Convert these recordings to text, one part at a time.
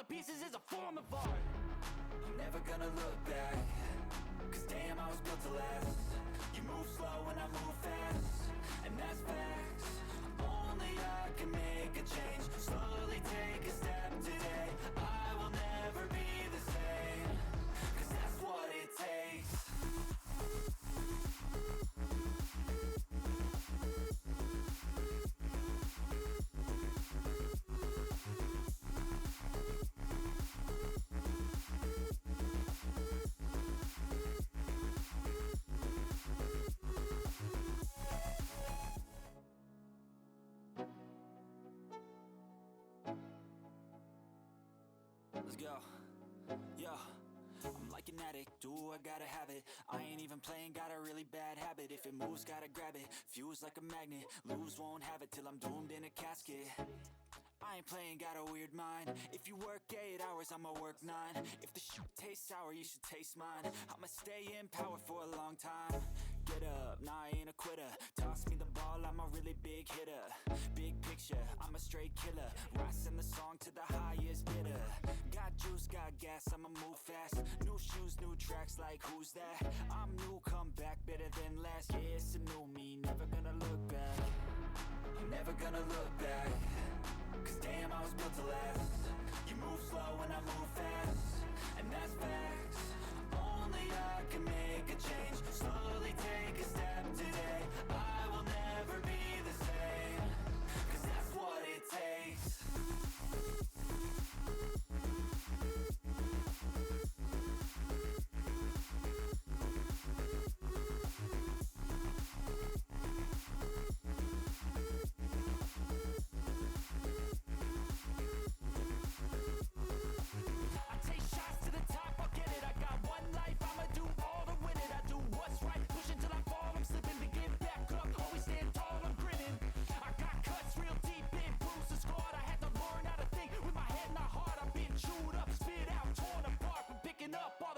pieces is a form of art. I'm never gonna look back, cause damn, I was built to last. You move slow and I move fast, and that's facts. Only I can make a change. Slowly take a step today. I will never be the same, cause that's what it takes. Let's go. Yo, I'm like an addict, do I gotta have it. I ain't even playing, got a really bad habit. If it moves, gotta grab it, fuse like a magnet. Lose, won't have it till I'm doomed in a casket. I ain't playing, got a weird mind. If you work 8 hours, I'ma work 9. If the shoot tastes sour, you should taste mine. I'ma stay in power for a long time. Get up, nah, I ain't a quitter. Toss me the ball, I'm a really big hitter. Big picture, I'm a straight killer. Rising the song to the highest bidder. Got juice, got gas, I'ma move fast. New shoes, new tracks, like who's that? I'm new, come back, better than last. Yeah, it's a new me, never gonna look back. I'm never gonna look back, cause damn, I was built to last. You move slow and I move fast, and that's facts. Only I can make a change. Slowly take a step today. I will never be the same, cause that's what it takes.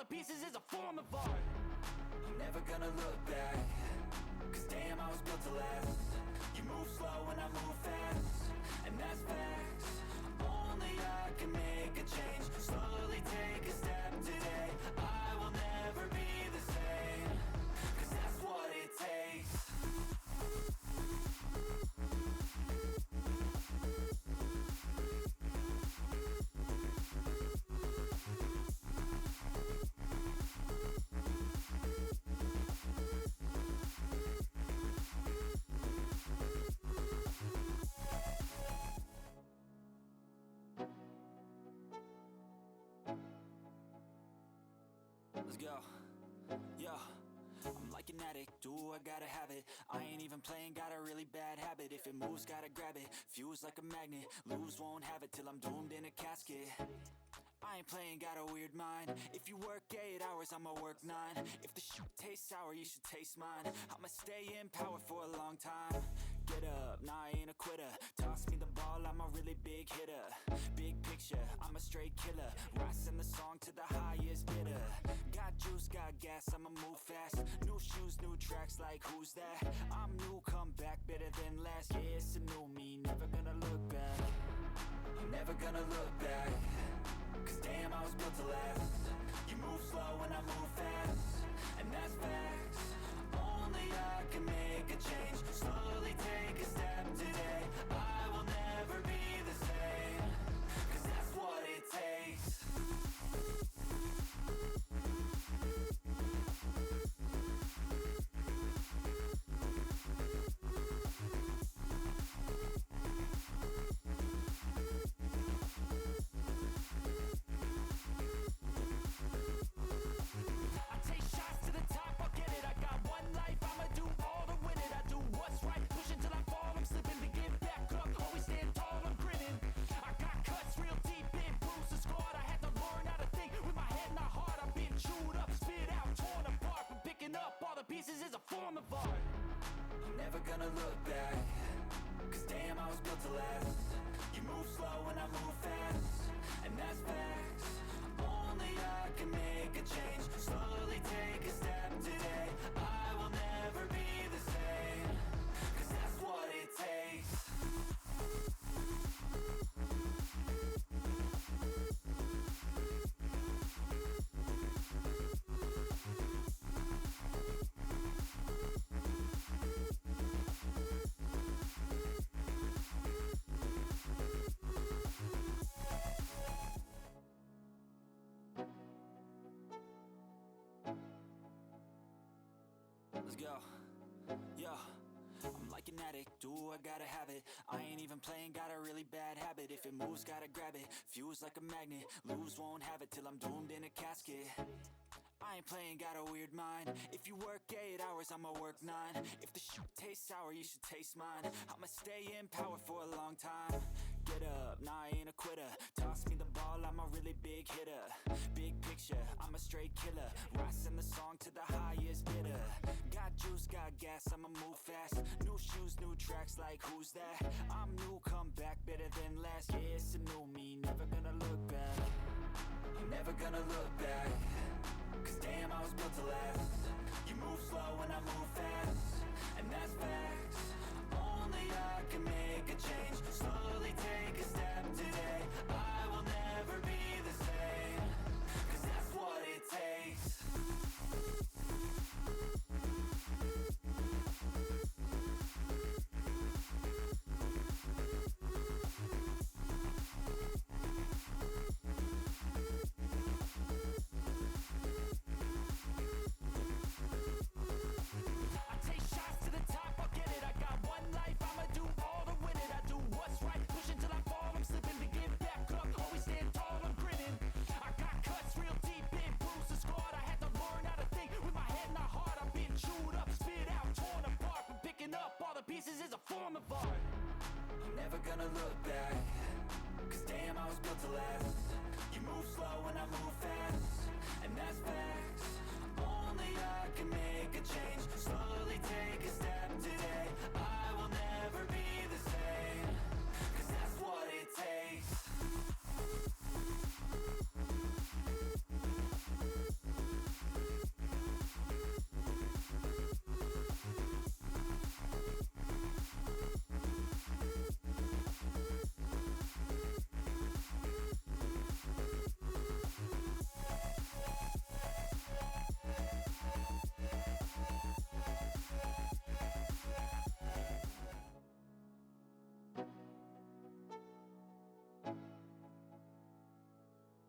Pieces is a form of art. I'm never gonna look back, cause damn, I was built to last. You move slow and I move fast, and that's facts. Only I can make a change. Slowly take a step today. I will never be the same, cause that's what it takes. Let's go. Yo, I'm like an addict, do I gotta have it. I ain't even playing, got a really bad habit. If it moves, gotta grab it, fuse like a magnet. Lose, won't have it till I'm doomed in a casket. I ain't playing, got a weird mind. If you work 8 hours, I'ma work 9. If the shoot tastes sour, you should taste mine. I'ma stay in power for a long time. Get up, nah, I ain't a quitter. Toss me the ball, I'm a really big hitter. Big picture, I'm a straight killer. Rising the song to the highest bidder. Got juice, got gas, I'ma move fast. New shoes, new tracks, like who's that? I'm new, come back, better than last. Yeah, it's a new me, never gonna look back. I'm never gonna look back, cause damn, I was built to last. You move slow and I move fast, and that's facts. Only I can make a change. Slowly take a step today. I will never be the same, cause that's what it takes. Pieces is a form of art. I'm never gonna look back, cause damn, I was built to last. You move slow and I move fast, and that's facts. Only I can make a change. Slowly take a step today. I will never be the same, cause that's what it takes. Let's go. Yo, I'm like an addict, do I gotta have it. I ain't even playing, got a really bad habit. If it moves, gotta grab it, fuse like a magnet. Lose, won't have it till I'm doomed in a casket. I ain't playing, got a weird mind. If you work 8 hours, I'ma work 9. If the shoot tastes sour, you should taste mine. I'ma stay in power for a long time. Get up, nah, I ain't a quitter. Toss me the ball, I'm a really big hitter. Big picture, I'm a straight killer. Rising the song to the highest bidder. Got juice, got gas, I'ma move fast. New shoes, new tracks, like who's that? I'm new, come back, better than last. Yeah, it's a new me, never gonna look back. I'm never gonna look back. Cause damn, I was built to last. You move slow and I move fast, and that's facts. Only I can make a change. Slowly take a step today. I will never be the same. Cause that's what it takes. I take shots to the top, I'll get it. I got one life, I'ma do all to win it. I do what's right, push until I fall. I'm slipping to get back up, always stand tall, I'm grinning. I got cuts real deep, been bruised and scarred. I had to learn how to think with my head not hard. I've been chewed up, spit out, torn apart. But picking up all the pieces is a form of art. I'm never gonna look back. Cause damn, I was built to last. You move slow and I move fast, and that's facts. Only I can make a change. Slowly take a step today. I will never be the same. Cause that's what it takes.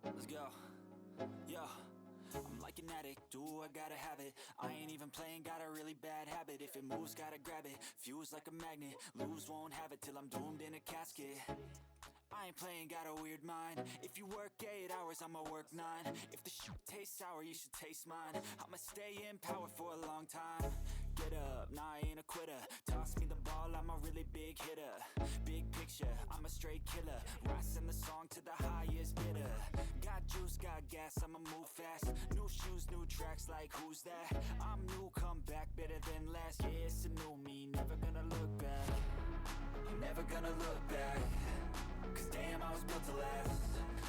Let's go. Yo, I'm like an addict, do I gotta have it. I ain't even playing, got a really bad habit. If it moves, gotta grab it, fuse like a magnet. Lose, won't have it till I'm doomed in a casket. I ain't playing, got a weird mind. If you work 8 hours, I'ma work 9. If the shoot tastes sour, you should taste mine. I'ma stay in power for a long time. Get up, nah, I ain't a quitter. Toss me the ball, I'm a really big hitter. Big picture, I'm a straight killer. Rising the song to the highest bidder. Got juice, got gas, I'ma move fast. New shoes, new tracks, like who's that? I'm new, come back, better than last. Yeah, it's a new me, never gonna look back. I'm never gonna look back. Cause damn, I was built to last.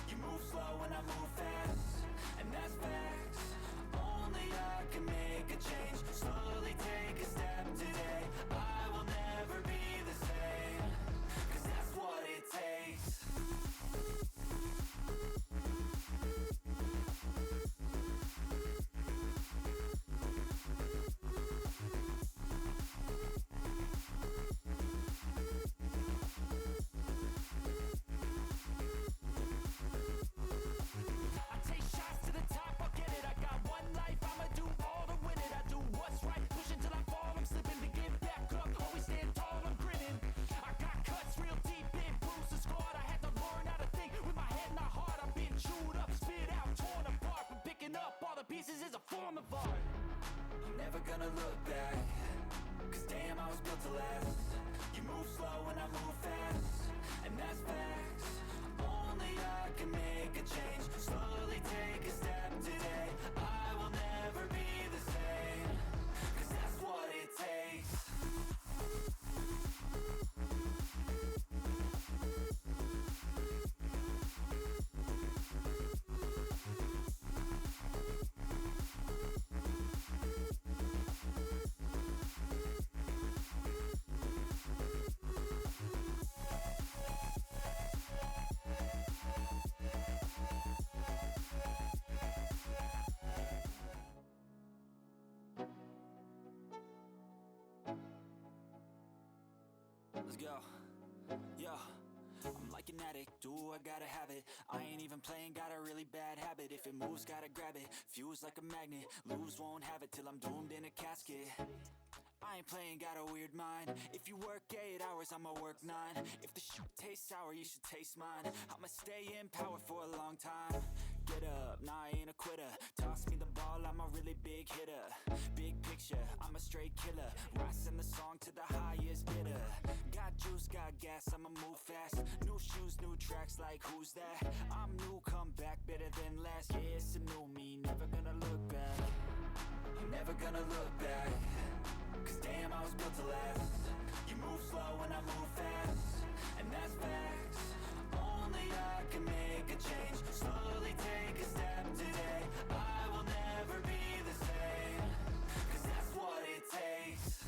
You move slow and I move fast, and that's facts. Only I can make a change. Slowly take a step today. I will never be the same. Cause that's what it takes. I take shots to the top, I'll get it. I got one life, I'ma do all to win it. I do what's right, push until I fall. I'm slipping to get back up, always stand tall, I'm grinning. I got cuts real deep, been bruised and scarred. I had to learn how to think with my head not hard. I've been chewed up, spit out, torn apart. But picking up all the pieces is a form of art. I'm never gonna look back. Cause damn, I was built to last. You move slow and I move fast, and that's facts. Only I can make a change. Slowly take a step today. I will never be the same. Cause that's what it takes. Let's go. Yo, I'm like like an addict, do I gotta have it. I ain't even playing, got a really bad habit. If it moves, gotta grab it, fuse like a magnet. Lose, won't have it till I'm doomed in a casket. I ain't playing, got a weird mind. If you work 8 hours, I'ma work 9. If the shoot tastes sour, you should taste mine. I'ma stay in power for a long time. Get up, nah, I ain't a quitter. Toss me the ball, I'm a really big hitter. Big picture, I'm a straight killer. Rising the song to the highest bidder. Got juice, got gas, I'ma move fast. New shoes, new tracks, like who's that? I'm new, come back, better than last. Yeah, it's a new me, never gonna look back. I'm never gonna look back. Cause damn, I was built to last. You move slow and I move fast, and that's facts. Only I can make a change. Slowly take a step today. I will never be the same. Cause that's what it takes.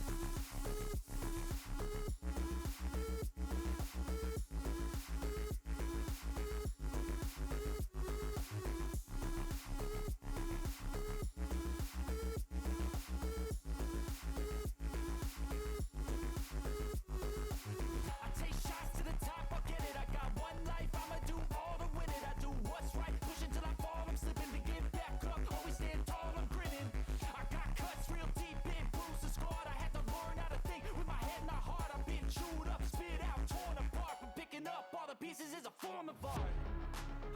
I take shots to the top, I'll get it. I got one life, I'ma do all to win it. I do what's right, pushing till I fall. I'm slipping to get back up, always stand tall, I'm grinning. I got cuts real deep in, bruised and scarred. I had to learn how to think with my head not hard. I've been chewed up, spit out, torn apart. But picking up all the pieces is a form of art.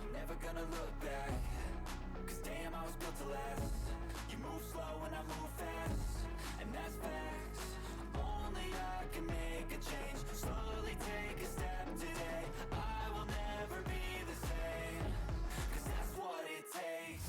I'm never gonna look back. Cause damn, I was built to last. You move slow and I move fast, and that's facts. Only I can make a change. Slowly take a step today. I will never be the same. Cause that's what it takes.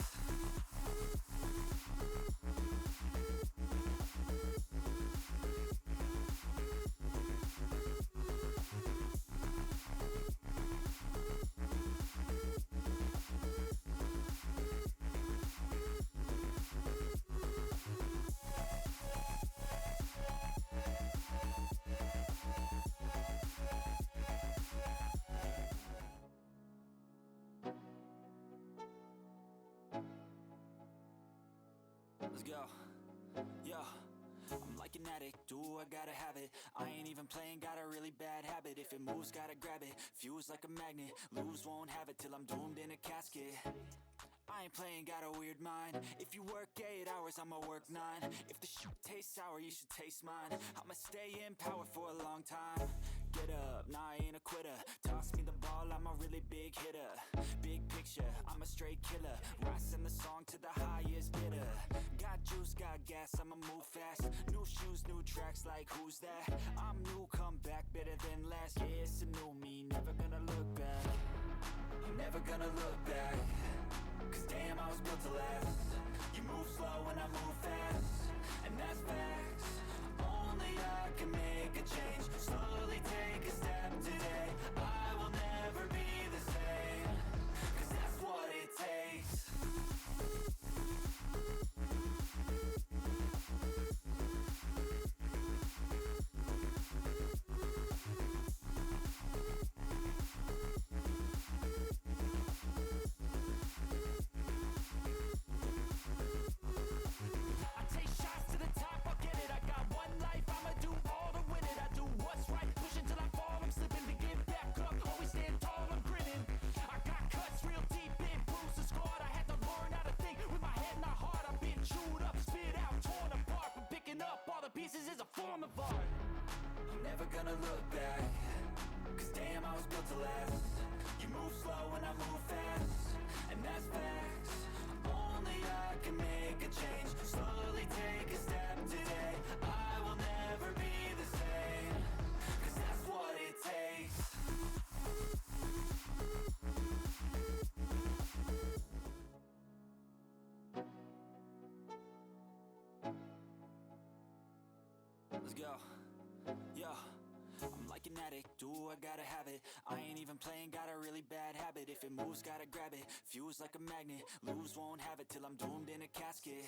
Let's go. Yo, I'm like an addict, do I gotta have it. I ain't even playing, got a really bad habit. If it moves, gotta grab it, fuse like a magnet. Lose, won't have it till I'm doomed in a casket. I ain't playing, got a weird mind. If you work 8 hours, I'ma work 9. If the shoot tastes sour, you should taste mine. I'ma stay in power for a long time. Get up, nah, I ain't a quitter. Toss me the ball, I'm a really big hitter. Big picture, I'm a straight killer. Rising the song to the highest bidder. Got juice, got gas, I'ma move fast. New shoes, new tracks, like who's that? I'm new, come back, better than last. Yeah, it's a new me, never gonna look back. I'm never gonna look back. Cause damn, I was built to last. You move slow and I move fast, and that's facts. Only I can make a change. Slowly take a step today. I will never be the same. Cause that's what it takes. I take shots to the top, I'll get it. I got one life, I'ma do all to win it. I do what's right, pushing till I fall. I'm slipping to get back up, always stand tall, I'm grinning. I got cuts real deep in, bruised and scarred. I had to learn how to think with my head not hard. I've been chewed up, spit out, torn apart. But picking up all the pieces is a form of art. I'm never gonna look back. Cause damn, I was built to last. You move slow and I move fast, and that's facts. Only I can make a change. Slowly take a step today. I will never be the same. Cause that's what it takes. Let's go. Yo, I'm like an addict, do I gotta have it. I ain't even playing, got a really bad habit. If it moves, gotta grab it, fuse like a magnet. Lose, won't have it till I'm doomed in a casket.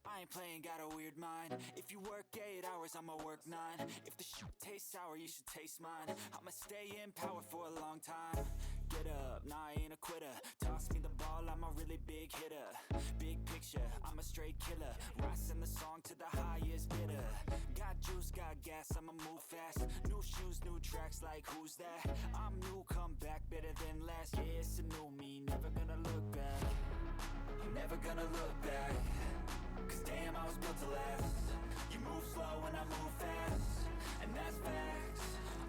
I ain't playing, got a weird mind. If you work 8 hours, I'ma work 9. If the shoot tastes sour, you should taste mine. I'ma stay in power for a long time. Get up, nah, I ain't a quitter. Toss me the ball, I'm a really big hitter. Big picture, I'm a straight killer. Rising the song to the highest bidder. Got juice, got gas, I'ma move fast. New shoes, new tracks, like who's that? I'm new, come back, better than last. Yeah, it's a new me, never gonna look back. I'm never gonna look back, cause damn, I was built to last. You move slow and I move fast, and that's facts.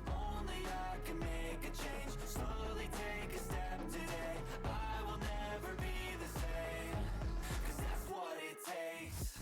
Only I can make a change, slowly take a step today. I will never be the same, cause that's what it takes.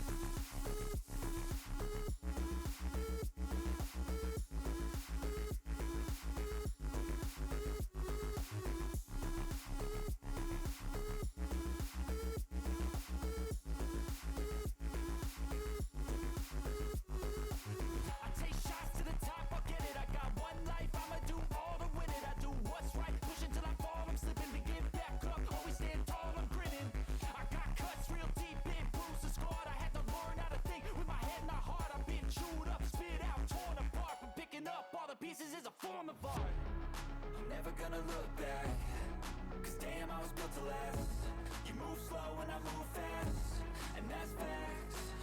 I take shots to the top, I'll get it. I got one life, I'ma do all to win it. I do what's right, push until I fall. I'm slipping to get back up, always stand tall, I'm grinning. I got cuts real deep in, bruised and scarred. I had to learn how to think with my head not hard. I've been chewed up, spit out, torn apart. From picking up all the pieces is a form of art. I'm never gonna look back, cause damn, I was built to last. You move slow and I move fast, and that's facts.